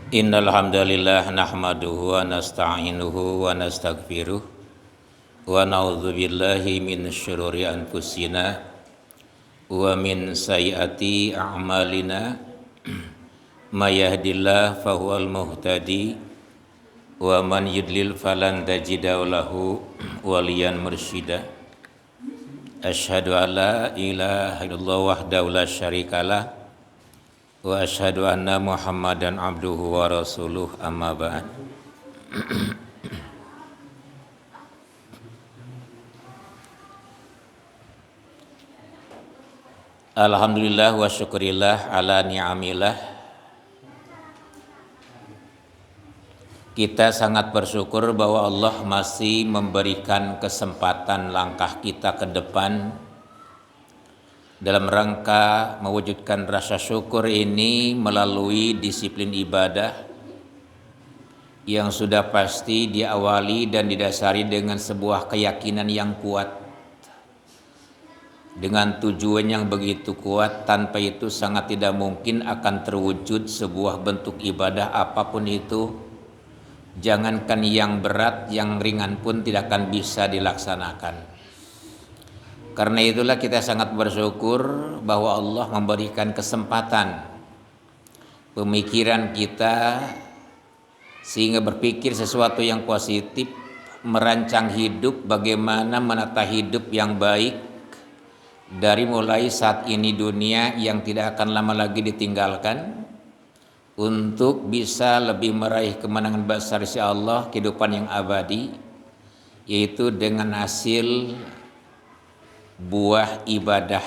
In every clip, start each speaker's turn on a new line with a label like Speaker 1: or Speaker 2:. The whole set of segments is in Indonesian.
Speaker 1: Innal hamdalillah nahmaduhu wa nasta'inuhu wa nastaghfiruh wa na'udzu billahi min syururi anfusina wa min sayyiati a'malina may yahdihillahu fahuwal muhtadi wa man yudlil falan tajida lahu waliyan mursyida. Asyhadu an la ilaha illallah wahdahu la syarikalah wa asyhadu anna Muhammadan abduhu wa rasuluh, amma ba'd. Alhamdulillah wa syukurillah ala ni'amillah. Kita sangat bersyukur bahwa Allah masih memberikan kesempatan langkah kita ke depan dalam rangka mewujudkan rasa syukur ini melalui disiplin ibadah yang sudah pasti diawali dan didasari dengan sebuah keyakinan yang kuat, dengan tujuan yang begitu kuat. Tanpa itu sangat tidak mungkin akan terwujud sebuah bentuk ibadah apapun itu. Jangankan yang berat, yang ringan pun tidak akan bisa dilaksanakan. Karena itulah kita sangat bersyukur bahwa Allah memberikan kesempatan pemikiran kita sehingga berpikir sesuatu yang positif, merancang hidup, bagaimana menata hidup yang baik dari mulai saat ini dunia yang tidak akan lama lagi ditinggalkan, untuk bisa lebih meraih kemenangan besar insya Allah, kehidupan yang abadi, yaitu dengan hasil buah ibadah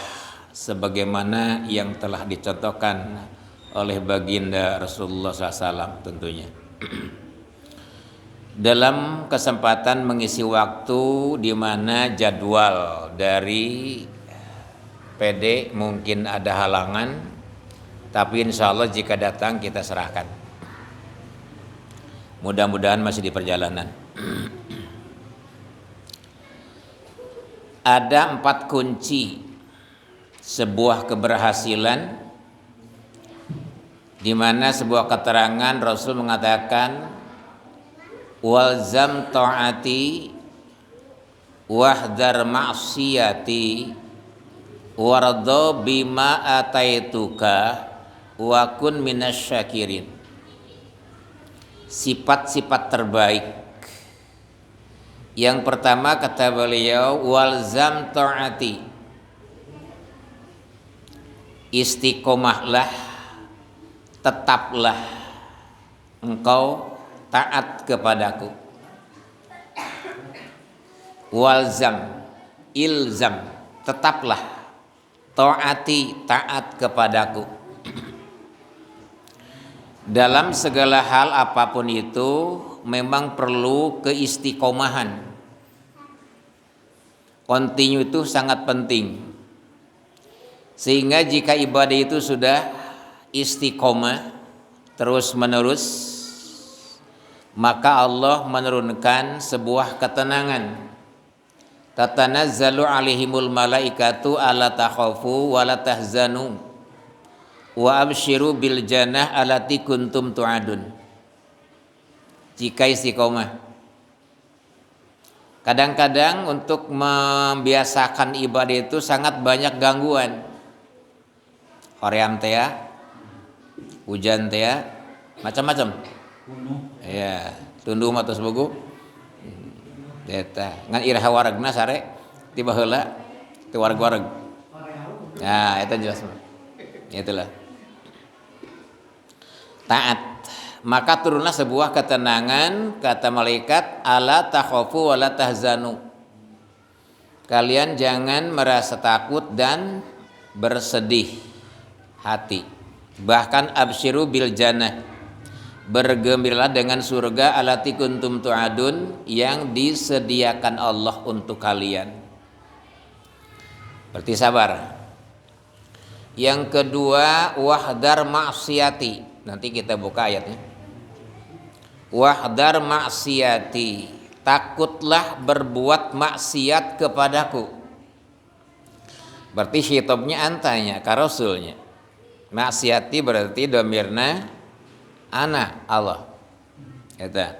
Speaker 1: sebagaimana yang telah dicontohkan oleh baginda Rasulullah SAW tentunya. Dalam kesempatan mengisi waktu di mana jadwal dari PD mungkin ada halangan, tapi insya Allah jika datang kita serahkan. Mudah-mudahan masih di perjalanan. Ada 4 kunci sebuah keberhasilan, di mana sebuah keterangan Rasul mengatakan walzam ta'ati wahdar ma'siyati wardo bima ataituka wa kun minasyakirin. Sifat-sifat terbaik. Yang pertama kata beliau walzam ta'ati, istiqomahlah, tetaplah engkau taat kepadaku. Walzam, ilzam, tetaplah, ta'ati, taat kepadaku. Dalam segala hal apapun itu memang perlu keistiqomahan. Continue itu sangat penting. Sehingga jika ibadah itu sudah istiqomah terus menerus, maka Allah menurunkan sebuah ketenangan. Tatanazzalu alaihimul malaikatu alla takhafu wa la tahzanu wa abshiru bil jannah allati kuntum tu'adun. Jika istiqomah. Kadang-kadang untuk membiasakan ibadah itu sangat banyak gangguan. Hoream teh, hujan teh, macam-macam. Ya, tunduh matos buku. Eta ngan iraha waragna sare tiba heula teu wareg-wareg. Nah, eta jelas. Itulah. Taat. Maka turunlah sebuah ketenangan, kata malaikat, ala takhafu wa la tahzanu. Kalian jangan merasa takut dan bersedih hati. Bahkan absyiru bil jannah, bergembiralah dengan surga allati kuntum tu'adun, yang disediakan Allah untuk kalian. Berarti sabar. Yang kedua wahdar ma'siyati. Nanti kita buka ayatnya. Wahdar ma'siyati, takutlah berbuat maksiat kepadaku. Berarti khitabnya antanya ka rasulnya. Maksiati berarti domirna Ana Allah. Eta.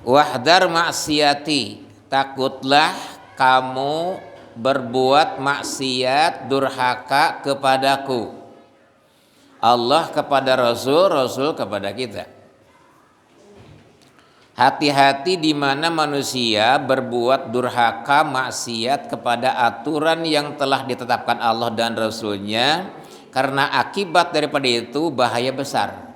Speaker 1: Wahdar maksiati, takutlah kamu berbuat maksiat durhaka kepadaku. Allah kepada Rasul, Rasul kepada kita. Hati-hati di mana manusia berbuat durhaka maksiat kepada aturan yang telah ditetapkan Allah dan Rasulnya, karena akibat daripada itu bahaya besar.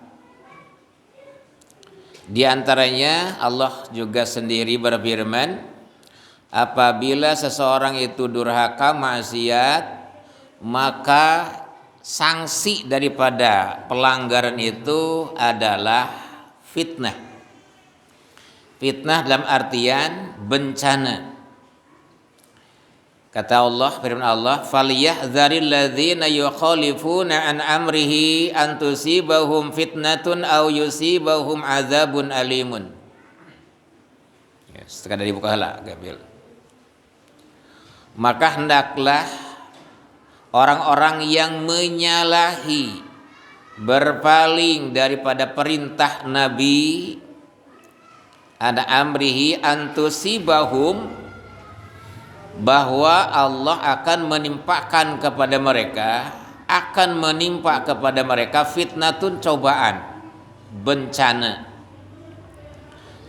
Speaker 1: Di antaranya Allah juga sendiri berfirman, apabila seseorang itu durhaka maksiat, maka sanksi daripada pelanggaran itu adalah fitnah. Fitnah dalam artian bencana. Kata Allah, firman Allah, "Falyahdharil ladzina yukhalifuna an amrihi an tusibahum fitnatun aw yusibahum adzabun alimun." Yes, sekadar dibuka hala, Gabriel. Maka hendaklah orang-orang yang menyalahi, berpaling daripada perintah Nabi, ada amrihi antusibahum, bahwa Allah akan menimpakan kepada mereka, akan menimpa kepada mereka fitnatun, cobaan, bencana,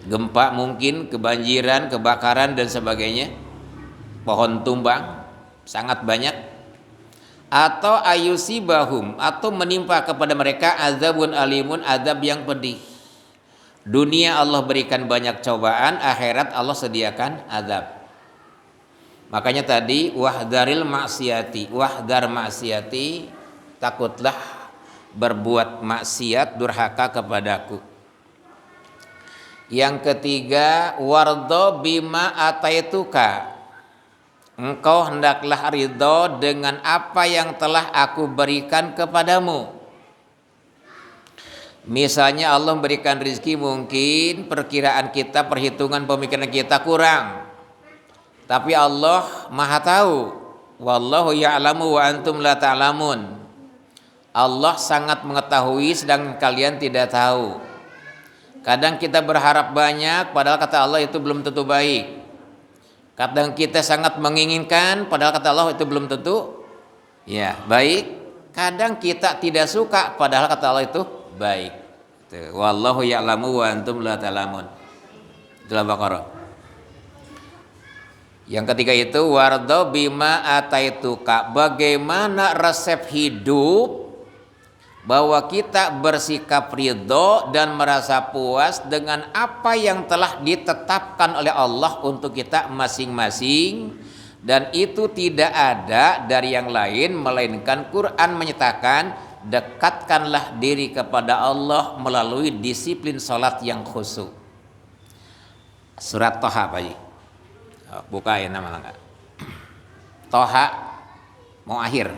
Speaker 1: gempa mungkin, kebanjiran, kebakaran dan sebagainya, pohon tumbang sangat banyak, atau ayusibahum, atau menimpa kepada mereka azabun alimun, azab yang pedih. Dunia Allah berikan banyak cobaan, akhirat Allah sediakan azab. Makanya tadi wahdaril maksiati, wahdar maksiati, takutlah berbuat maksiat durhaka kepadaku. Yang ketiga, wardo bima ataituka, engkau hendaklah ridho dengan apa yang telah aku berikan kepadamu. Misalnya Allah memberikan rezeki, mungkin perkiraan kita, perhitungan pemikiran kita kurang, tapi Allah Maha tahu. Wallahu ya'lamu wa antum la ta'lamun. Allah sangat mengetahui sedang kalian tidak tahu. Kadang kita berharap banyak padahal kata Allah itu belum tentu baik. Kadang kita sangat menginginkan padahal kata Allah itu belum tentu ya baik. Kadang kita tidak suka padahal kata Allah itu baik. Wallahu ya'lamu wa antum la ta'lamun. Itulah Baqarah. Yang ketiga itu wardo bima ataituka, bagaimana resep hidup bahwa kita bersikap ridho dan merasa puas dengan apa yang telah ditetapkan oleh Allah untuk kita masing-masing, dan itu tidak ada dari yang lain melainkan Quran menyatakan dekatkanlah diri kepada Allah melalui disiplin salat yang khusyuk. Surat Toha Pak Ji. Bukain nama enggak. Toha mau akhir.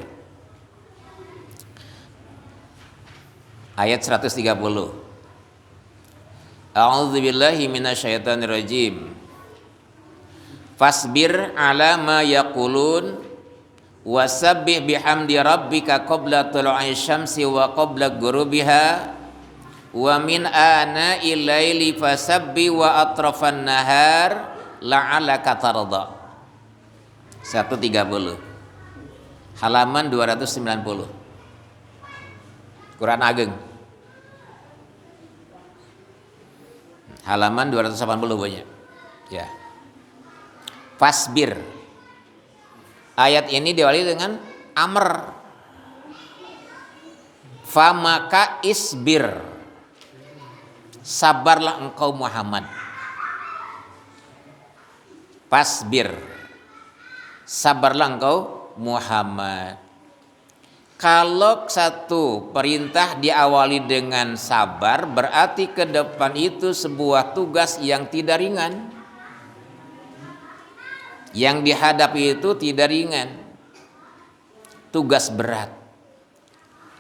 Speaker 1: Ayat 130. A'udzubillahi minasyaitonirrajim. Fasbir ala ma yaqulun wasabbih bihamdi rabbika qabla tulu'i syamsi wa qabla ghurubiha wa min ana'il laili fasabbih wa atrafan nahar la'alaka tarda. 130 halaman 290 Quran Ageng, halaman 280 banyak ya. Fasbir, ayat ini diawali dengan amr, famaka isbir, sabarlah engkau Muhammad. Fasbir, sabarlah engkau Muhammad. Kalau satu perintah diawali dengan sabar, berarti ke depan itu sebuah tugas yang tidak ringan. Yang dihadapi itu tidak ringan, tugas berat.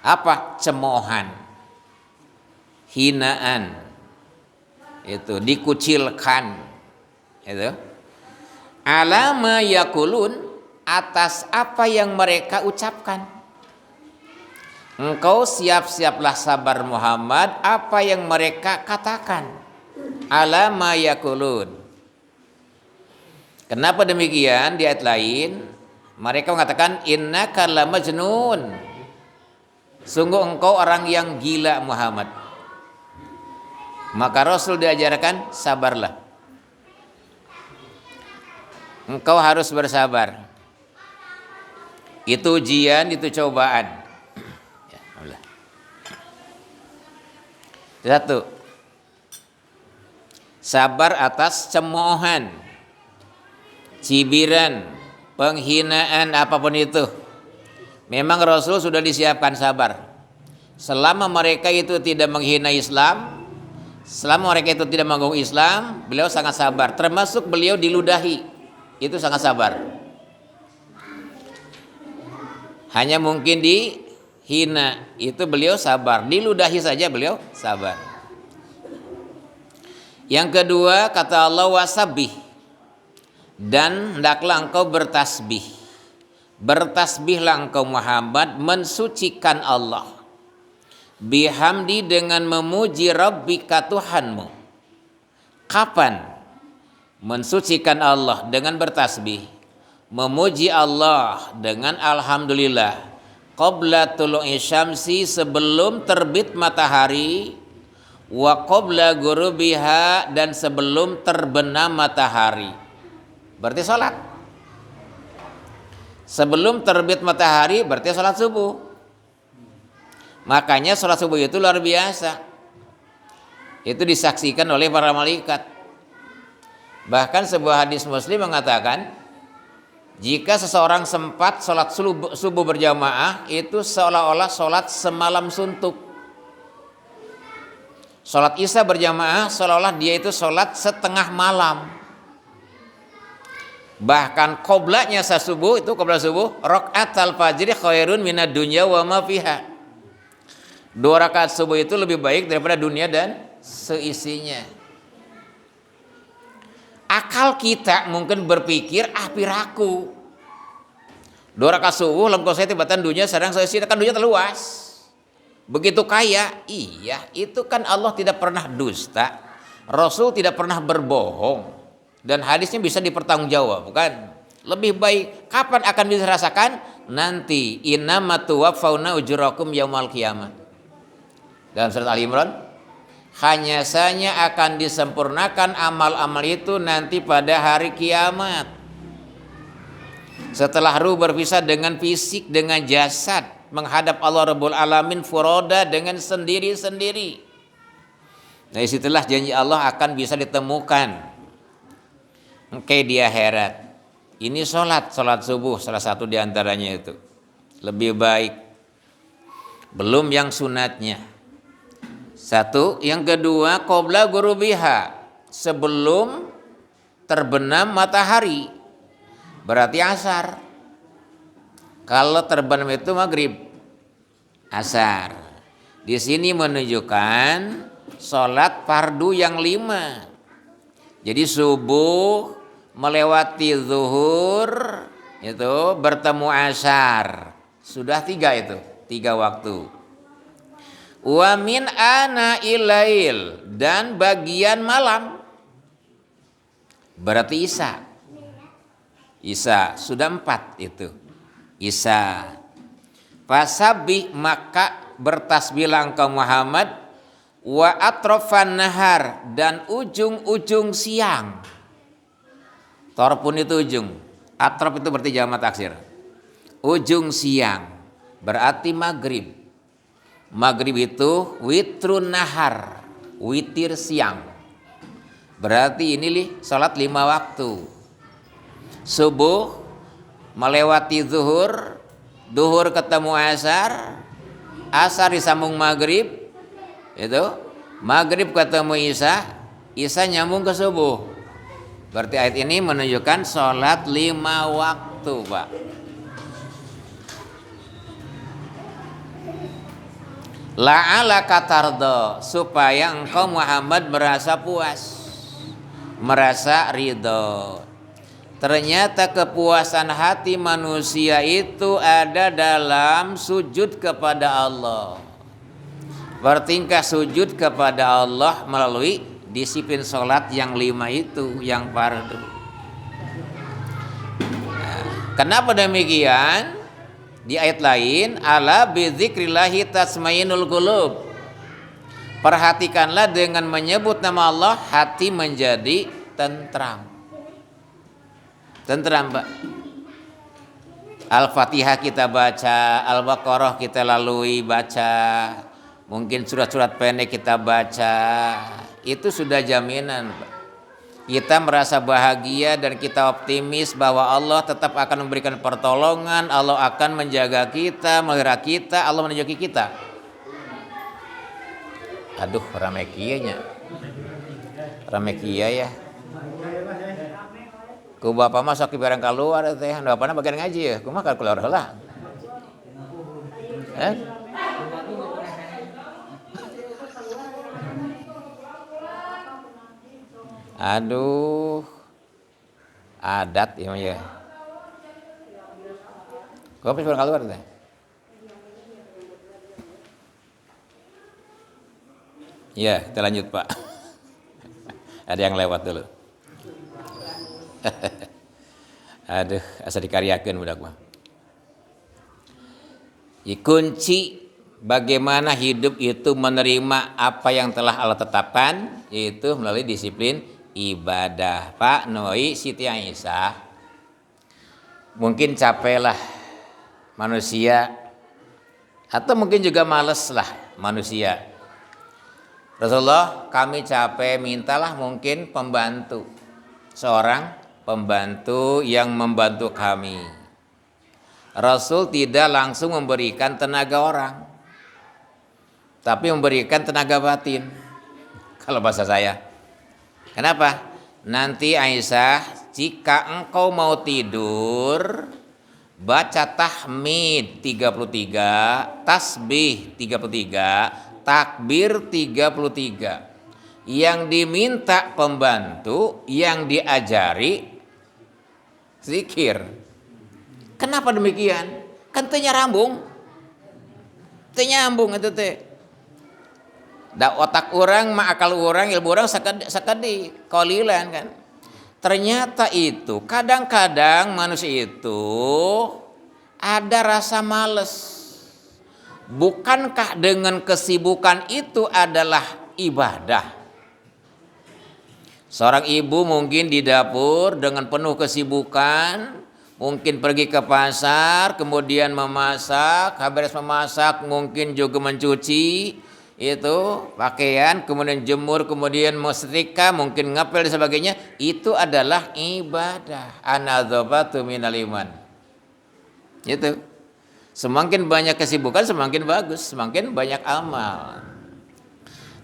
Speaker 1: Apa? Cemoohan, hinaan, itu dikucilkan, itu alama yakulun, atas apa yang mereka ucapkan. engkau siap-siaplah sabar Muhammad apa yang mereka katakan. Ala ma yakulun. Kenapa demikian? Di ayat lain mereka mengatakan innaka lamajnun. Sungguh engkau orang yang gila Muhammad. Maka Rasul diajarkan sabarlah. Engkau harus bersabar. Itu ujian, itu cobaan. Satu, sabar atas cemoohan, cibiran, penghinaan, apapun itu. Memang Rasul sudah disiapkan sabar. Selama mereka itu tidak menghina Islam, selama mereka itu tidak mengganggu Islam, beliau sangat sabar. Termasuk beliau diludahi, itu sangat sabar. Hanya mungkin dihina, itu beliau sabar. Diludahi saja beliau sabar. Yang kedua, kata Allah, wasabbih, dan hendaklah engkau bertasbih. Bertasbihlah engkau Muhammad, mensucikan Allah. Bihamdi, dengan memuji Rabbika Tuhanmu. Kapan mensucikan Allah? Dengan bertasbih. Memuji Allah dengan alhamdulillah. Qabla tulu'i syamsi, sebelum terbit matahari. Wa qabla gurubiha, dan sebelum terbenam matahari. Berarti sholat. Sebelum terbit matahari berarti sholat subuh. Makanya sholat subuh itu luar biasa. Itu disaksikan oleh para malaikat. Bahkan sebuah hadis Muslim mengatakan, jika seseorang sempat sholat subuh berjamaah, itu seolah-olah sholat semalam suntuk. Sholat isya berjamaah seolah-olah dia itu sholat setengah malam. Bahkan qoblanya subuh, itu qobla subuh, rakaat al-fajri khairun minad dunya wa ma fiha. 2 rakaat subuh itu lebih baik daripada dunia dan seisinya. Akal kita mungkin berpikir piraku. 2 rakaat subuh lam saya tibatan dunia sedang seisi, kan dunia terluas. Begitu kaya, iya, itu kan Allah tidak pernah dusta. Rasul tidak pernah berbohong. Dan hadisnya bisa dipertanggungjawab, bukan? Lebih baik kapan akan bisa rasakan? Nanti innama tuwaffawna ujurakum yaumal qiyamah. Dalam surat Ali Imran, hanya saja akan disempurnakan amal-amal itu nanti pada hari kiamat. Setelah ruh berpisah dengan fisik, dengan jasad, menghadap Allah Rabbul Alamin furoda dengan sendiri-sendiri. Dari situlah janji Allah akan bisa ditemukan. Oke, di akhirat. Ini sholat subuh salah satu diantaranya itu. Lebih baik. Belum yang sunatnya. Satu. Yang kedua, qabla gurubiha. Sebelum terbenam matahari. Berarti asar. Kalau terbenam itu maghrib. Asar. Di sini menunjukkan sholat fardu yang 5. Jadi subuh melewati zuhur itu bertemu asar, sudah 3 itu, 3 waktu. Wa min ana ilail, dan bagian malam berarti isya sudah 4 itu isya. Fasabbih, maka bertasbihlah engkau Muhammad, wa atrofan nahar, dan ujung-ujung siang. Torpun itu ujung, atrof itu berarti jamak taksir. Ujung siang berarti maghrib. Maghrib itu witrun nahar, witir siang. Berarti ini sholat 5 waktu. Subuh melewati zuhur, zuhur ketemu asar, asar disambung maghrib, itu maghrib ketemu isya, isya nyambung ke subuh. Berarti ayat ini menunjukkan sholat 5 waktu, Pak. La'ala katardo, supaya engkau Muhammad merasa puas, merasa ridho. Ternyata kepuasan hati manusia itu ada dalam sujud kepada Allah. Bertingkah sujud kepada Allah melalui disiplin sholat yang 5 itu, yang fardu. Kenapa demikian? Di ayat lain, ala bidzikrillahi tasmainul qulub. Perhatikanlah dengan menyebut nama Allah hati menjadi tentram. Tentram, Pak. Al-Fatihah kita baca, Al-Baqarah kita lalui baca, mungkin surat-surat pendek kita baca. Itu sudah jaminan, Pak. Kita merasa bahagia dan kita optimis bahwa Allah tetap akan memberikan pertolongan, Allah akan menjaga kita, melihara kita, Allah menunjuki kita. Aduh, rame kianya. Rame kia ya. Ku bapak mah sok barang keluar teh, bapana bagian ngaji ya. Kumaha ka keluar heula. Aduh. Adat ya. Kau bisa barang keluar teh. Ya, kita lanjut, Pak. Ada yang lewat dulu. Aduh, asa dikaryakeun budak mah. Kunci bagaimana hidup itu menerima apa yang telah Allah tetapkan yaitu melalui disiplin ibadah. Pak Noi Siti Aisyah, mungkin capek lah manusia atau mungkin juga males lah manusia. Rasulullah, kami capek, mintalah mungkin pembantu, seorang pembantu yang membantu kami. Rasul tidak langsung memberikan tenaga orang, tapi memberikan tenaga batin. Kalau bahasa saya. Kenapa? Nanti Aisyah, jika engkau mau tidur, baca tahmid 33, tasbih 33, takbir 33. Yang diminta pembantu, yang diajari zikir. Kenapa demikian? Kan teu nyambung. Teu nyambung eta teh. Da otak orang, mah akal orang, ilmu orang sakadi qalilan kan. Ternyata itu kadang-kadang manusia itu ada rasa males. Bukankah dengan kesibukan itu adalah ibadah? Seorang ibu mungkin di dapur dengan penuh kesibukan, mungkin pergi ke pasar, kemudian memasak, habis memasak mungkin juga mencuci itu pakaian, kemudian jemur, kemudian setrika, mungkin ngapel dan sebagainya. Itu adalah ibadah. An-nadzafatu minal iman. Itu. Semakin banyak kesibukan semakin bagus, semakin banyak amal.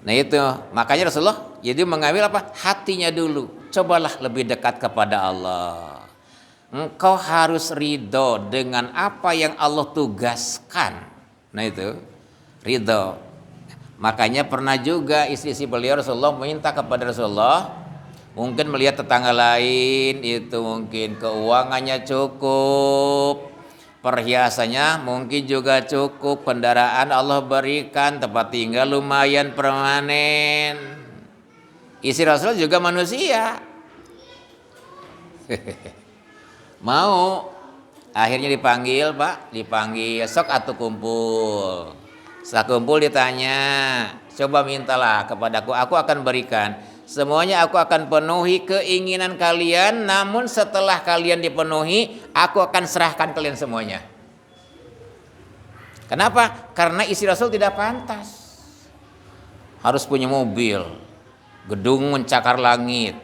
Speaker 1: Nah itu, makanya Rasulullah jadi mengambil apa? Hatinya dulu. Cobalah lebih dekat kepada Allah. Engkau harus ridho dengan apa yang Allah tugaskan. Nah itu, ridho. Makanya pernah juga istri-istri beliau Rasulullah minta kepada Rasulullah, mungkin melihat tetangga lain itu mungkin keuangannya cukup, perhiasannya mungkin juga cukup, kendaraan Allah berikan, tempat tinggal lumayan permanen. Istri Rasul juga manusia. Mau akhirnya dipanggil, Pak, dipanggil, sok atuh kumpul. Setelah kumpul ditanya, coba mintalah kepadaku, aku akan berikan. Semuanya aku akan penuhi keinginan kalian, namun setelah kalian dipenuhi, aku akan serahkan kalian semuanya. Kenapa? Karena istri Rasul tidak pantas. Harus punya mobil, gedung mencakar langit,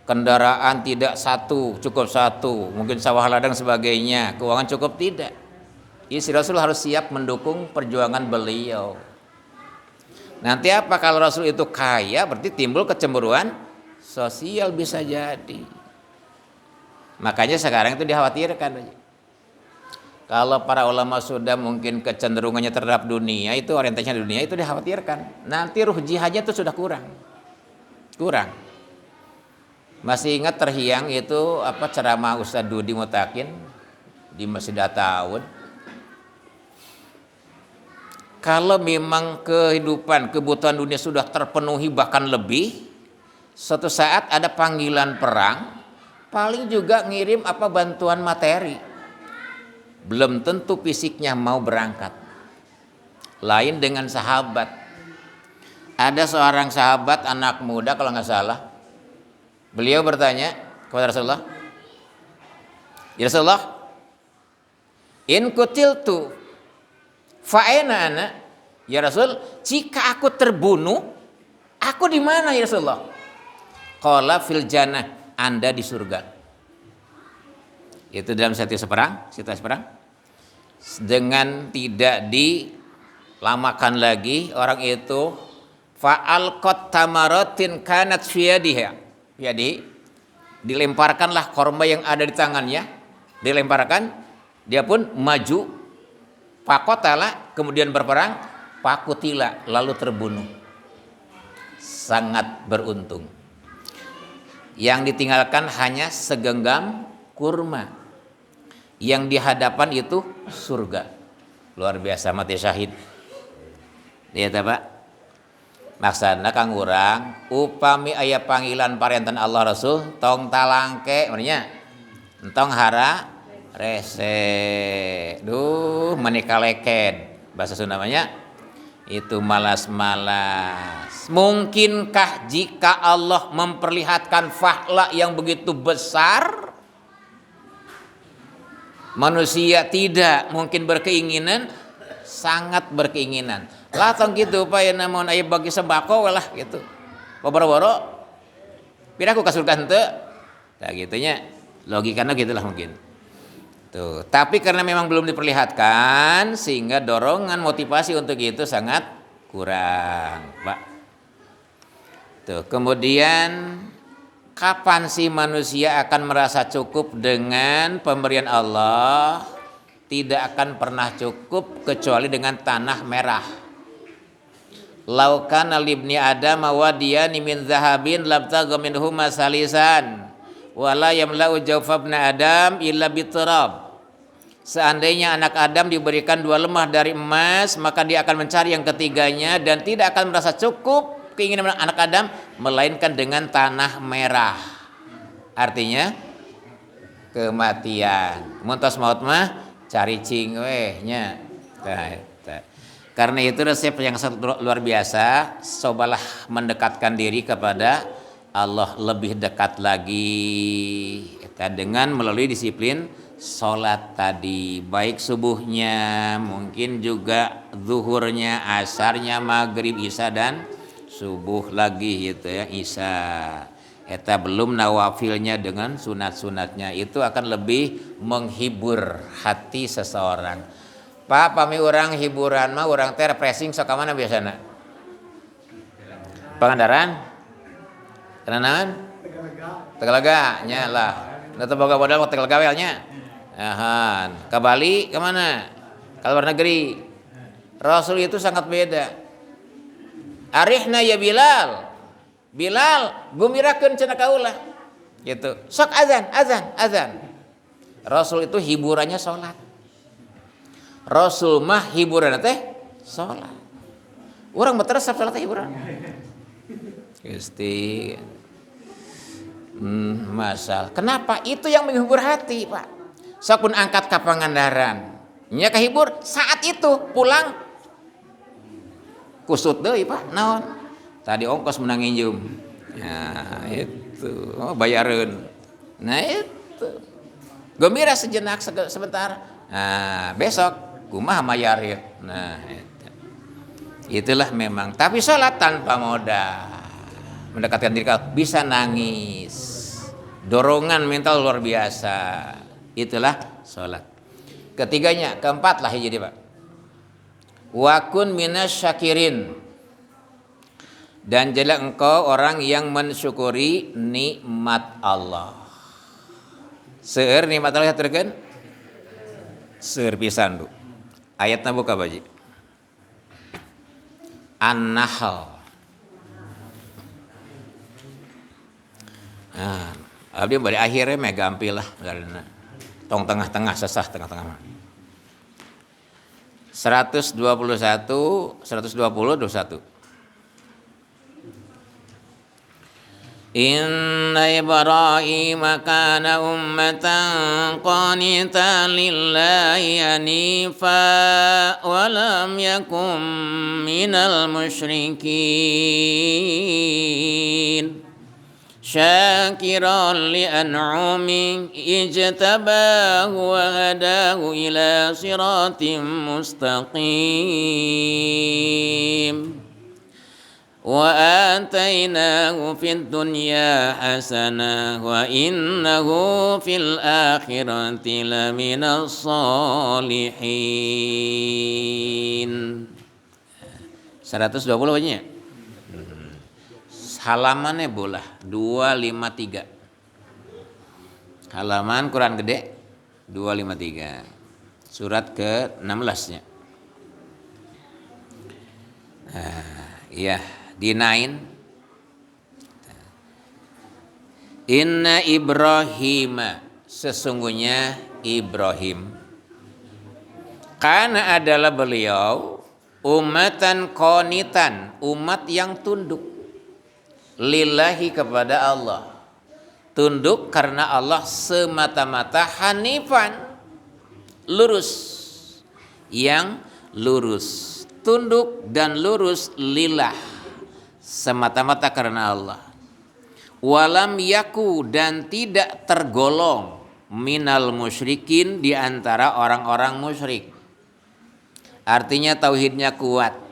Speaker 1: kendaraan tidak satu, cukup satu, mungkin sawah ladang sebagainya, keuangan cukup tidak. Istri Rasul harus siap mendukung perjuangan beliau. Nanti apa kalau Rasul itu kaya, berarti timbul kecemburuan sosial bisa jadi. Makanya sekarang itu dikhawatirkan. Kalau para ulama sudah mungkin kecenderungannya terhadap dunia, itu orientasinya dunia, itu dikhawatirkan. Nanti ruh jihadnya itu sudah kurang. Masih ingat terhiang itu apa ceramah Ustadz Dudi Mutakin di Masjid Ataun? Kalau memang kebutuhan dunia sudah terpenuhi bahkan lebih, suatu saat ada panggilan perang, paling juga ngirim apa bantuan materi. Belum tentu fisiknya mau berangkat. Lain dengan sahabat. Ada seorang sahabat anak muda kalau nggak salah, beliau bertanya kepada Rasulullah, "Ya Rasulullah, in kutiltu fa'ena ana?" Ya Rasul, jika aku terbunuh, aku di mana ya Rasulullah? Qala fil jannah, Anda di surga. Itu dalam situasi perang. Dengan tidak dilamakan lagi, orang itu fa'alqat tamaratin kanat fiyadiha. Jadi dilemparkanlah korma yang ada di tangannya, dilemparkan, dia pun maju, pakotala, kemudian berperang, pakutila, lalu terbunuh. Sangat beruntung. Yang ditinggalkan hanya segenggam kurma. Yang di hadapan itu surga. Luar biasa, mati syahid. Lihat Pak. Maksudna kang urang upami aya panggilan parentan Allah Rasul tong talangke maksudnya entong hara rese. Duh menika leked. Bahasa Sunda namanya itu malas-malas. Mungkinkah jika Allah memperlihatkan fahla yang begitu besar, manusia tidak mungkin berkeinginan, sangat berkeinginan. Lah tong gitu Pak ya namun aya bagi sembako lah gitu. Boro-boro piraku ka surga henteu. Tah gitunya. Logikana gitulah mungkin. Tuh, tapi karena memang belum diperlihatkan sehingga dorongan motivasi untuk itu sangat kurang, Pak. Tuh, kemudian kapan sih manusia akan merasa cukup dengan pemberian Allah? Tidak akan pernah cukup kecuali dengan tanah merah. Laukana libni Adam wadiyani min zahabin labtagha minhuma salisan wala yamla'u jawfabna Adam illa biturab. Seandainya anak Adam diberikan 2 lemah dari emas, maka dia akan mencari yang ketiganya dan tidak akan merasa cukup keinginan anak Adam melainkan dengan tanah merah. Artinya kematian. Muntas maut mah cari cing we nya. Karena itu resep yang luar biasa, cobalah mendekatkan diri kepada Allah lebih dekat lagi dengan melalui disiplin sholat tadi, baik subuhnya, mungkin juga zuhurnya, asarnya, maghrib, isya dan subuh lagi gitu ya, isya. Eta belum nawafilnya dengan sunat-sunatnya, itu akan lebih menghibur hati seseorang. Pak, pami orang hiburan mah orang teh refreshing sok ka mana biasana? Pangandaran? Tenanan? Tegalaga nya lah. Da teu boga modal mah Tegalaga we nya. Ahan, ka Bali ke mana? Ka luar negeri. Rasul itu sangat beda. Arihna ya Bilal. Bilal, gumirakeun cenah kaula. Gitu. Sok azan. Rasul itu hiburannya salat. Rasul mah hiburan teh salat. Urang mah teresep salat hiburan. Gusti. Masal. Kenapa? Itu yang menghibur hati, Pak. Sok pun angkat ka Pangandaran. Nya kahibur saat itu pulang kusut deui, Pak. Naon? Tadi ongkos menang injum. Nah, itu. Oh, bayareun. Nah, itu. Gembira sejenak sebentar. Nah, besok kumaha mayarnya. Nah, itulah memang. Tapi sholat tanpa modal, mendekatkan diri bisa nangis, dorongan mental luar biasa. Itulah sholat. Ketiganya, keempat lah jadi Pak. Wakun minas syakirin, dan jadilah engkau orang yang mensyukuri nikmat Allah. Seueur nikmat Allah terken, seueur pisan du. Ayatna buka baji. An-Nahl Nah, abdi bari akhirnya meh gampil lah karena tong tengah-tengah sesah tengah-tengah. 121 121. Inna Ibrahim kana ummatan qanitan lillahi hanifa wa lam yakum minal musyrikin syakiran li an'umi ijtabahu wa hadahu ila siratim mustaqim wa atainahu fid dunya hasanah wa innahu fil akhirati laminas solihin. 120 banyak. Halamannya bolah 253. Halaman Quran gede 253. Surat ke-16-nya. Iya, di 9. Inna Ibrahim, sesungguhnya Ibrahim, karena adalah beliau ummatan qanitan, umat yang tunduk lillahi kepada Allah. Tunduk karena Allah semata-mata, hanifan, lurus, yang lurus. Tunduk dan lurus lillah, semata-mata karena Allah. Walam yaku, dan tidak tergolong minal musyrikin, di antara orang-orang musyrik. Artinya tauhidnya kuat.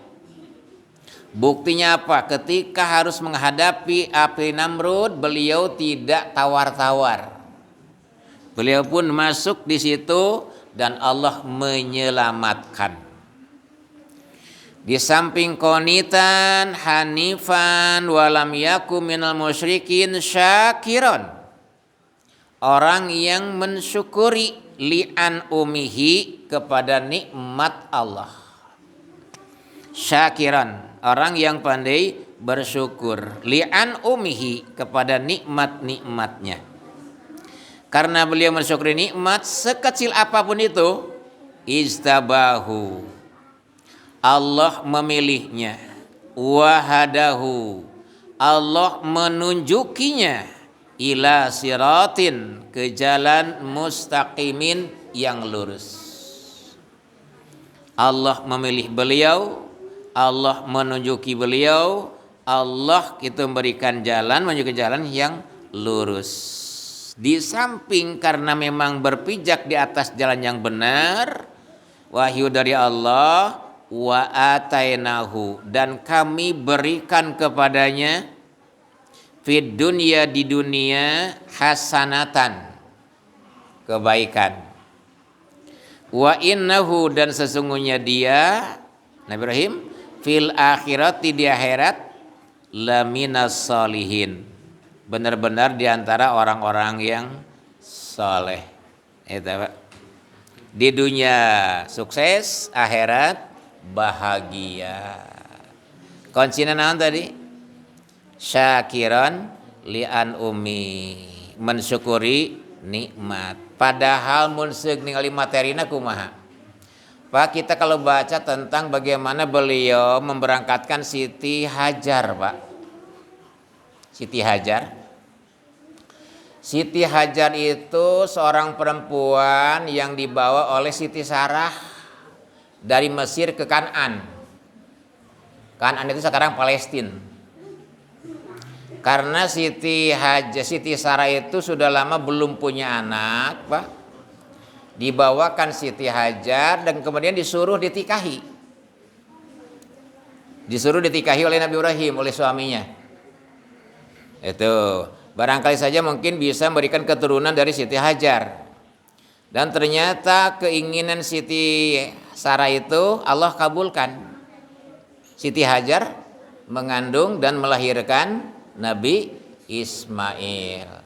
Speaker 1: Buktinya apa? Ketika harus menghadapi api Namrud, beliau tidak tawar-tawar. Beliau pun masuk di situ dan Allah menyelamatkan. Di samping qanitan, hanifan, walam yaku minal musyrikin, syakiron, orang yang mensyukuri, li'an umihi, kepada nikmat Allah. Syakiran, orang yang pandai bersyukur, li'an umihi, kepada nikmat-nikmatnya. Karena beliau mensyukuri nikmat sekecil apapun itu, istabahu, Allah memilihnya, wahadahu, Allah menunjukinya, ila siratin, ke jalan mustaqimin, yang lurus. Allah memilih beliau, Allah menunjuki beliau, Allah itu memberikan jalan, menuju ke jalan yang lurus. Di samping karena memang berpijak di atas jalan yang benar, wahyu dari Allah, wa atainahu, dan kami berikan kepadanya, fid dunya, di dunia, hasanatan, kebaikan. Wa innahu, dan sesungguhnya dia, Nabi Ibrahim, fil akhirati, di akhirat, laminas solihin, benar-benar di antara orang-orang yang soleh. Itu di dunia sukses, akhirat bahagia. Kuncinya naon tadi? Syakiran li'an umi, mensyukuri nikmat. Padahal mun seug ningali materina kumaha? Pak, kita kalau baca tentang bagaimana beliau memberangkatkan Siti Hajar, Pak. Siti Hajar. Siti Hajar itu seorang perempuan yang dibawa oleh Siti Sarah dari Mesir ke Kan'an. Kan'an itu sekarang Palestina. Karena Siti Sarah itu sudah lama belum punya anak, Pak. Dibawakan Siti Hajar dan kemudian disuruh ditikahi. Disuruh ditikahi oleh Nabi Ibrahim, oleh suaminya. Itu barangkali saja mungkin bisa memberikan keturunan dari Siti Hajar. Dan ternyata keinginan Siti Sarah itu Allah kabulkan. Siti Hajar mengandung dan melahirkan Nabi Ismail.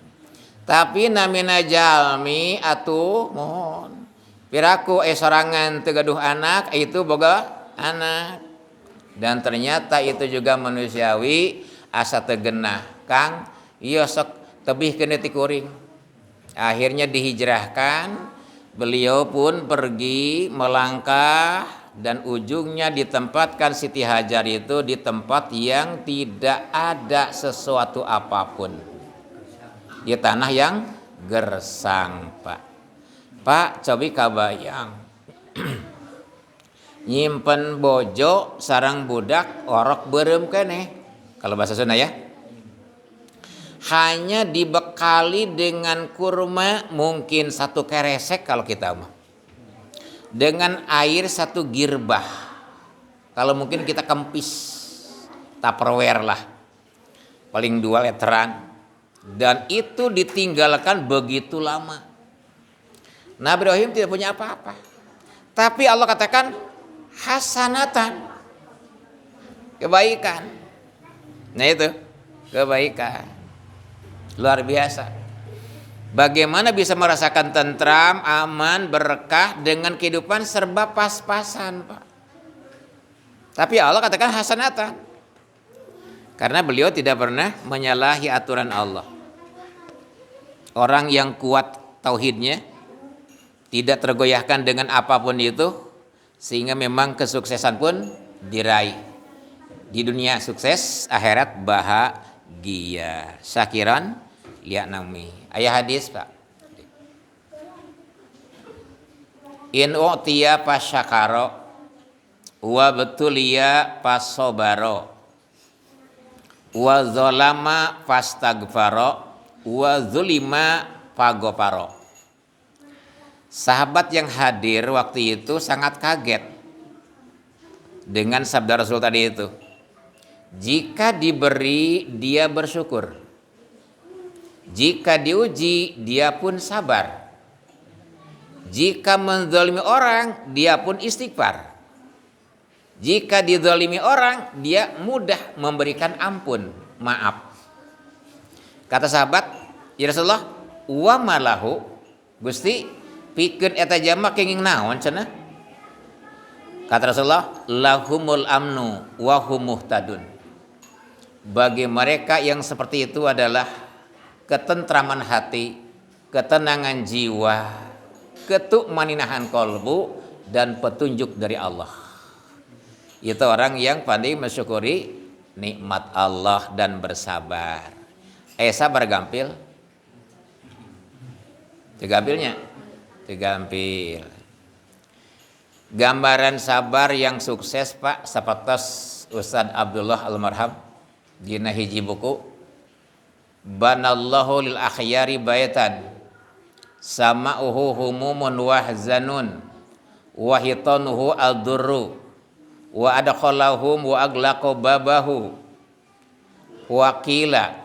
Speaker 1: Tapi namina jalmi atuh mohon piraku sorangan tegaduh anak itu boga anak. Dan ternyata itu juga manusiawi, asa tegenah Kang, ieu sok tebih kena ti kuring. Akhirnya dihijrahkan, beliau pun pergi melangkah dan ujungnya ditempatkan Siti Hajar itu di tempat yang tidak ada sesuatu apapun. Di tanah yang gersang, Pak. Pak, cobi kabayang. Nyimpen bojo sarang budak orok berem keneh. Kalau bahasa Sunda ya. Hanya dibekali dengan kurma mungkin 1 keresek kalau kita mah. Dengan air 1 girbah. Kalau mungkin kita kempis. Tupperware lah. Paling 2 literan. Dan itu ditinggalkan begitu lama. Nabi Ibrahim tidak punya apa-apa. Tapi Allah katakan hasanatan. Kebaikan. Nah itu. Kebaikan. Luar biasa. Bagaimana bisa merasakan tentram, aman, berkah dengan kehidupan serba pas-pasan, Pak. Tapi Allah katakan hasanatan. Karena beliau tidak pernah menyalahi aturan Allah. Orang yang kuat tauhidnya, tidak tergoyahkan dengan apapun itu, sehingga memang kesuksesan pun diraih. Di dunia sukses, akhirat bahagia. Syakiran lihat nami. Ayat hadis, Pak. In u'tiya pasyakaro wa betuliya pasobaro wa zolama fastagfaro wa zulima pagoparo. Sahabat yang hadir waktu itu sangat kaget dengan sabda Rasul tadi itu. Jika diberi, dia bersyukur. Jika diuji, dia pun sabar. Jika menzalimi orang, dia pun istighfar. Jika dizalimi orang, dia mudah memberikan ampun, maaf. Kata sahabat, ya Rasulullah, wa malahu, Gusti, pikeun eta jalma kenging naon cenah? Kata Rasulullah, lahumul amnu wa hum muhtadun. Bagi mereka yang seperti itu adalah ketentraman hati, ketenangan jiwa, ketukmaninahan kolbu, dan petunjuk dari Allah. Itu orang yang pandai mensyukuri nikmat Allah dan bersabar. Sabar gampil? Tegampilnya? Tegampil. Gambaran sabar yang sukses, Pak, seperti Ustadz Abdullah Almarham dina hiji buku Banallahu lil akhyari baitan sama'uhu humumun wahzanun wa hitanuhu al-durru wa adkhalahum wa aglaqa babahu wa qila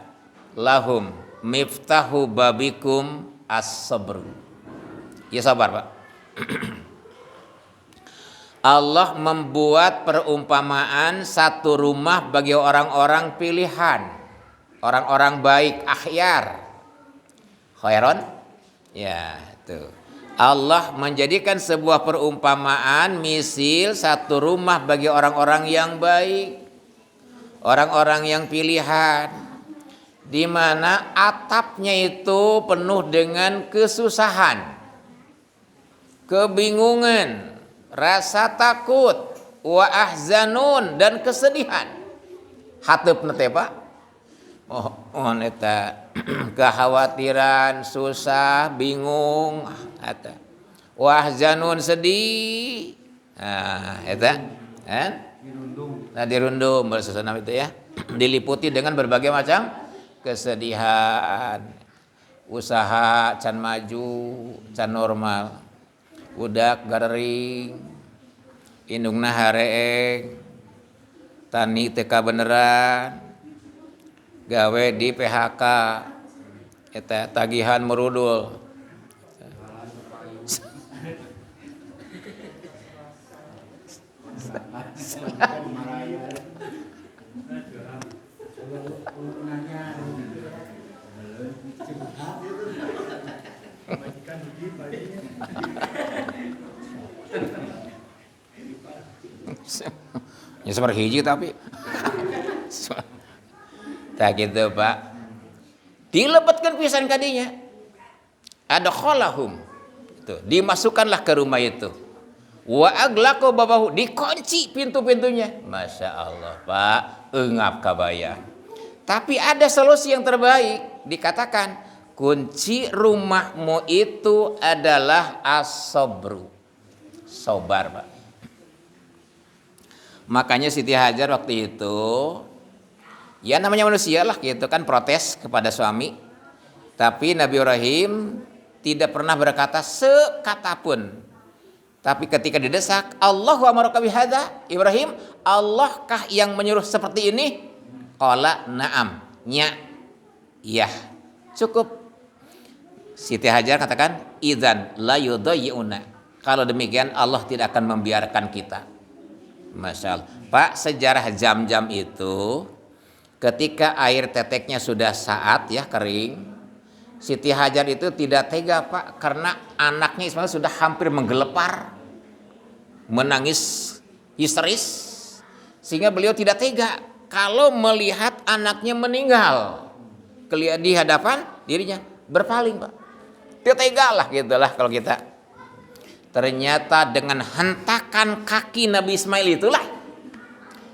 Speaker 1: lahum miftahu babikum as-sabr. Ya sabar, Pak. Allah membuat perumpamaan satu rumah bagi orang-orang pilihan. Orang-orang baik, akhyar. Khairon? Ya, itu. Allah menjadikan sebuah perumpamaan misil satu rumah bagi orang-orang yang baik. Orang-orang yang pilihan. Di mana atapnya itu penuh dengan kesusahan. Kebingungan, rasa takut, wa ahzanun, dan kesedihan. Hateup nate, Pak. Eta kekhawatiran, susah, bingung, eta. Wahzanun, sedih. Eta kan? Dirundum bersusana itu ya. Diliputi dengan berbagai macam kesedihan. Usaha can maju, can normal. Budak garering. Indungna hareeng. Tani teka beneran. Gawe di PHK, eta tagihan merudul. Ya seperti hiji tapi tak gitu, Pak. Dilebetkeun pisan kadinya. Adkhalahum. Itu, dimasukkanlah ke rumah itu. Wa aglaqa babahu, dikunci pintu-pintunya. Masya Allah, Pak, eungap kabayang. Tapi ada solusi yang terbaik, dikatakan kunci rumahmu itu adalah as-sabru. Sabar, Pak. Makanya Siti Hajar waktu itu, ya namanya manusia lah gitu kan, protes kepada suami. Tapi Nabi Ibrahim tidak pernah berkata sekata pun. Tapi ketika didesak, Allahu amaraka bihadza, Ibrahim, Allahkah yang menyuruh seperti ini? Qala na'am, nya, iya, cukup. Siti Hajar katakan, idzan la yudayyi'una. Kalau demikian Allah tidak akan membiarkan kita. Masya Allah. Pak, sejarah Zam-Zam itu ketika air teteknya sudah saat ya kering, Siti Hajar itu tidak tega, Pak, karena anaknya Ismail sudah hampir menggelepar, menangis histeris, sehingga beliau tidak tega kalau melihat anaknya meninggal di hadapan dirinya, berpaling, Pak. Tidak tega lah gitulah kalau kita. Ternyata dengan hentakan kaki Nabi Ismail itulah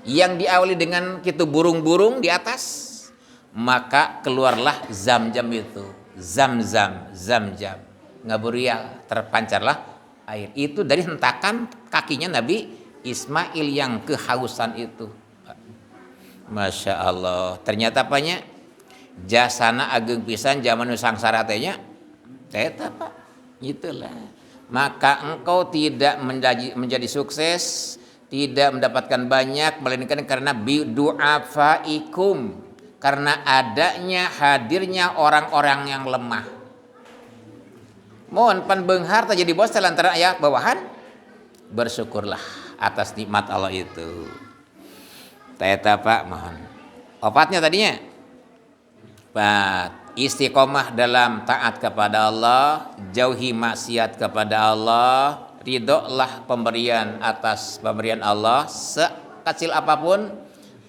Speaker 1: yang diawali dengan gitu burung-burung di atas, maka keluarlah Zam-Zam itu. Zam-Zam, Zam-Zam, ngaburial, terpancarlah air itu dari hentakan kakinya Nabi Ismail yang kehausan itu. Masya Allah. Ternyata apanya? Jasana ageng pisan zaman sangsara teh nya. Eta, Pak. Itulah. Maka engkau tidak menjadi sukses, tidak mendapatkan banyak, melainkan karena bidu'afaikum, karena adanya hadirnya orang-orang yang lemah. Mohon pan beunghar teh jadi bos lantaran aya bawahan, bersyukurlah atas nikmat Allah itu. Eta, Pak, mohon. Opatnya tadinya, Pak, istiqomah dalam taat kepada Allah, jauhi maksiat kepada Allah, ridholah pemberian atas pemberian Allah sekecil apapun,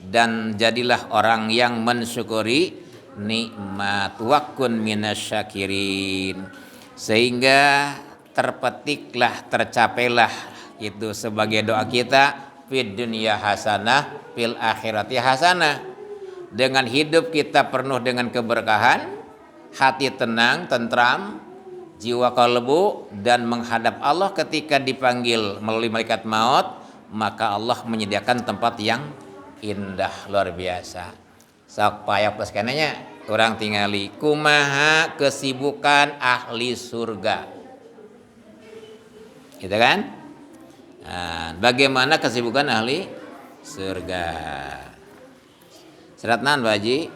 Speaker 1: dan jadilah orang yang mensyukuri nikmat, wa kun minasyakirin, sehingga terpetiklah, tercapailah itu sebagai doa kita, fid dunya hasanah fil akhirati hasanah. Dengan hidup kita penuh dengan keberkahan, hati tenang, tentram, jiwa kalbu, dan menghadap Allah ketika dipanggil melalui malaikat maut, maka Allah menyediakan tempat yang indah luar biasa. Sok payah plus kananya orang tingali kumaha kesibukan ahli surga, gitu kan? Nah, bagaimana kesibukan ahli surga? Serat nan Pak Haji?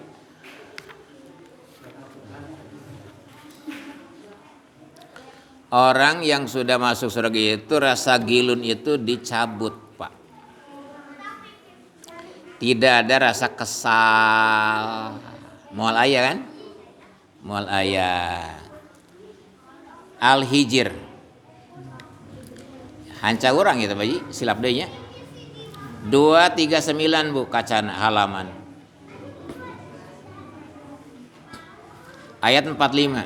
Speaker 1: Orang yang sudah masuk surga itu rasa gilun itu dicabut, Pak. Tidak ada rasa kesal. Moal aya kan? Moal aya. Al-Hijr. Hanca urang gitu Pak Haji, silap deui nya. 239 Bu kacan halaman. Ayat 45.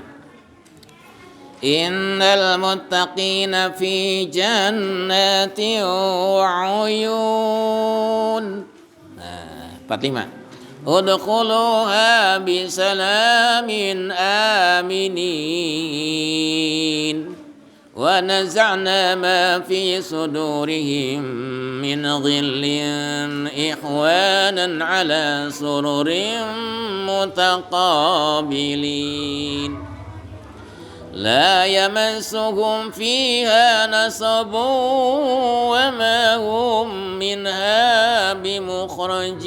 Speaker 1: Innal muttaqina fi jannatin wa uyun. Nah, 45. Udkhuluha bisalamin aminin. Wa naza'na ma fi sudurihim min ghillin ikhwanan ala sururin mutaqabilin la yamassuhum fiha nasabun wa ma hum minha bimukhrajin.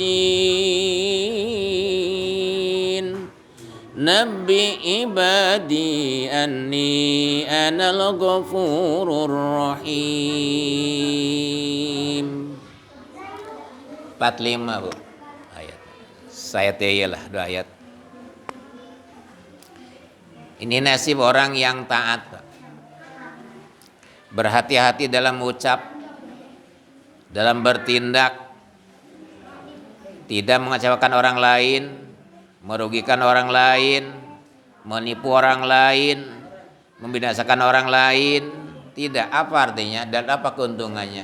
Speaker 1: Nabbi ibadi anni anal ghafurur rahim. 45 Bu ayat. Saya lah 2 ayat. Ini nasib orang yang taat, Pak. Berhati-hati dalam mengucap, dalam bertindak, tidak mengecewakan orang lain, merugikan orang lain, menipu orang lain, membinasakan orang lain. Tidak. Apa artinya dan apa keuntungannya?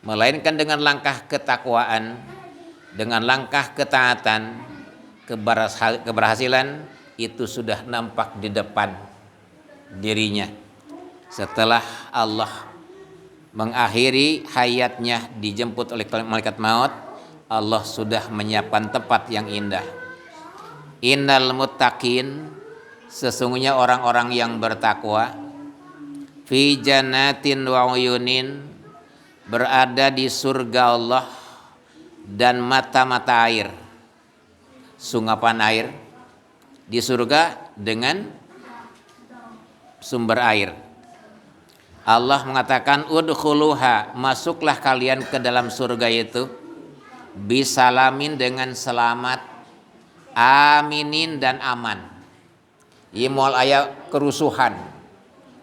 Speaker 1: Melainkan dengan langkah ketakwaan, dengan langkah ketaatan, keberhasilan itu sudah nampak di depan dirinya. Setelah Allah mengakhiri hayatnya dijemput oleh malaikat maut, Allah sudah menyiapkan tempat yang indah. Innal muttaqin, sesungguhnya orang-orang yang bertakwa, fi jannatin wa uyunin, berada di surga Allah dan mata-mata air, sungapan air di surga dengan sumber air. Allah mengatakan udkhuluha, masuklah kalian ke dalam surga itu, bisalamin, dengan selamat, aminin, dan aman. Ieu moal aya kerusuhan,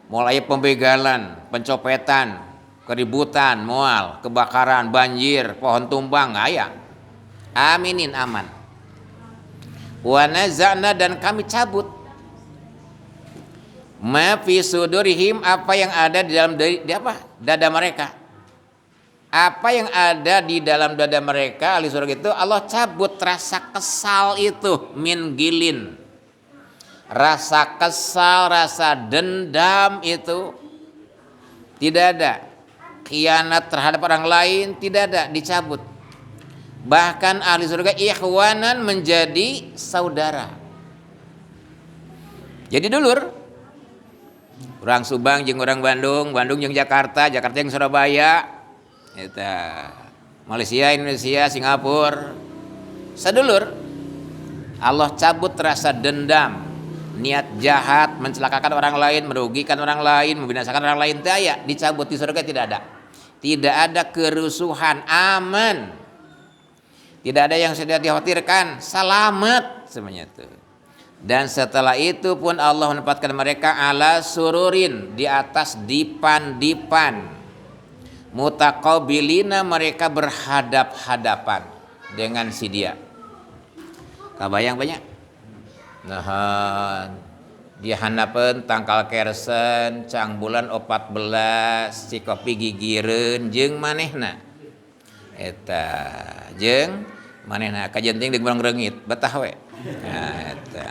Speaker 1: moal aya pembegalan, pencopetan, keributan, moal kebakaran, banjir, pohon tumbang, aya. Aminin, aman. Wa naza'na, dan kami cabut ma fi sudurihim, apa yang ada di dalam dada mereka. Apa yang ada di dalam dada mereka ahli surga itu Allah cabut rasa kesal itu, min gilin. Rasa kesal, rasa dendam itu tidak ada. Khianat terhadap orang lain tidak ada, dicabut. Bahkan ahli surga ikhwanan, menjadi saudara. Jadi dulur. Orang Subang jeung orang Bandung, Bandung jeung Jakarta, Jakarta jeung Surabaya, eta Malaysia, Indonesia, Singapura, sadulur. Allah cabut rasa dendam, niat jahat, mencelakakan orang lain, merugikan orang lain, membinasakan orang lain, daya dicabut. Di surga tidak ada. Tidak ada kerusuhan, aman. Tidak ada yang sudah dikhawatirkan, selamat semuanya itu. Dan setelah itu pun Allah menempatkan mereka ala sururin, di atas dipan-dipan, mutaqabilina, mereka berhadap-hadapan dengan si dia. Kabayang banyak. Nah, dia hanapeun tangkal kersen, cang bulan 14, si kopi gigireun jeung manehna. Eta jeung manehna kajenting deung urang reungit, betah we. Nah, eta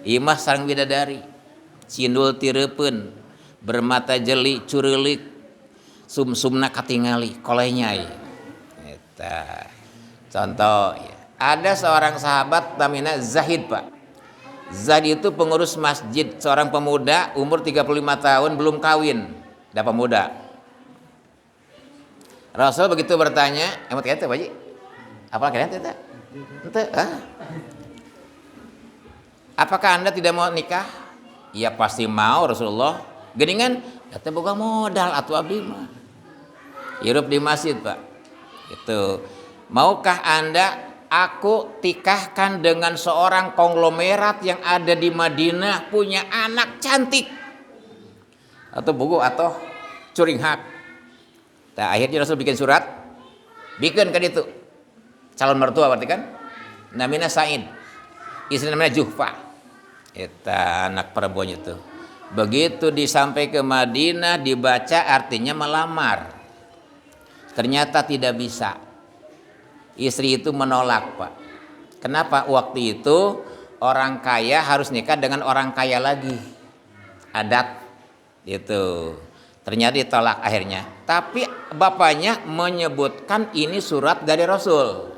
Speaker 1: imah sareng bidadari, cindul tireupeun, bermata jeli curulik, sumsumna katingali, kolenya. Eta contoh ya. Ada seorang sahabat namanya Zahid, Pak. Zahid itu pengurus masjid, seorang pemuda umur 35 tahun, belum kawin, dah pemuda. Rasul begitu bertanya, emot kaya teh Pak Ji? Apa kalian teh? Ente, apakah Anda tidak mau nikah? Ya pasti mau Rasulullah. Geningan, eta boga modal atuh abdi mah. Hirup di masjid, Pak. Itu. Maukah Anda aku tikahkan dengan seorang konglomerat yang ada di Madinah, punya anak cantik? Atau buku atau curing hak. Nah, akhirnya Rasul bikin surat, bikin kan itu. Calon mertua berarti kan? Namanya Said. Istri namanya Juhfah. Eta anak perempuan itu. Begitu disampai ke Madinah, dibaca artinya melamar. Ternyata tidak bisa. Istri itu menolak, Pak. Kenapa? Waktu itu orang kaya harus nikah dengan orang kaya lagi. Adat itu. Ternyata ditolak akhirnya. Tapi bapaknya menyebutkan ini surat dari Rasul.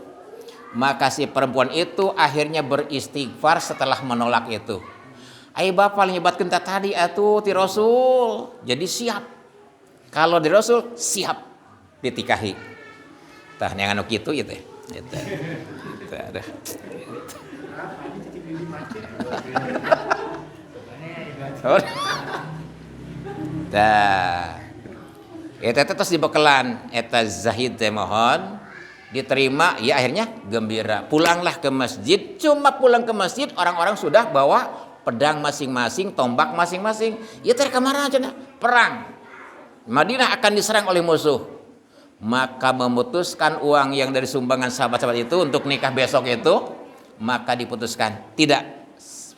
Speaker 1: Maka si perempuan itu akhirnya beristighfar setelah menolak itu. Ai bapak nyebatkeun tadi atuh ti Rasul. Jadi siap. Kalau di Rasul siap ditikahi. Tah yang anu kitu ieu teh. Eta. Ada. Tah. Eta terus dibekelan eta Zahid teh mohon diterima, ya akhirnya gembira. Pulanglah ke masjid, cuma pulang ke masjid orang-orang sudah bawa pedang masing-masing, tombak masing-masing. Ya teh kamana cenah? Perang. Madinah akan diserang oleh musuh. Maka memutuskan uang yang dari sumbangan sahabat-sahabat itu untuk nikah besok itu, maka diputuskan tidak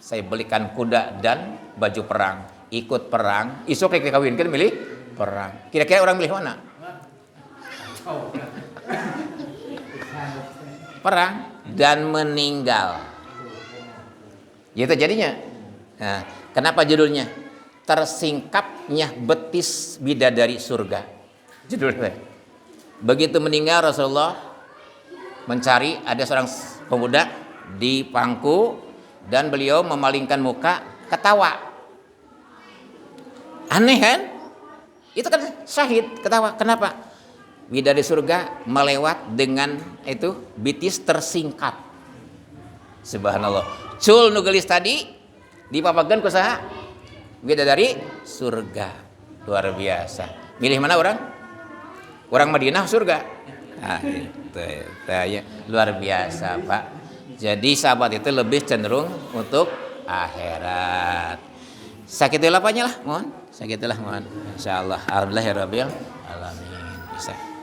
Speaker 1: saya belikan kuda dan baju perang, ikut perang, isok kayak kawinkan milih perang. Kira-kira orang milih mana? Perang dan meninggal. Gitu jadinya. Nah, kenapa judulnya? Tersingkapnya betis bidadari surga. Judulnya. Begitu meninggal Rasulullah mencari, ada seorang pemuda di pangku dan beliau memalingkan muka ketawa. Aneh kan? Itu kan syahid ketawa. Kenapa? Bidadari surga melewat dengan itu bitis tersingkap. Subhanallah. Cul nugelis tadi dipapageun ku saha? Bidadari surga. Luar biasa. Milih mana orang? Orang Madinah surga. Nah, itu ya. Luar biasa, Pak. Jadi sahabat itu lebih cenderung untuk akhirat. Sakitilah apanya lah, mohon. Sakitilah mohon. Insyaallah. Alhamdulillahirabbil alamin. Bisa.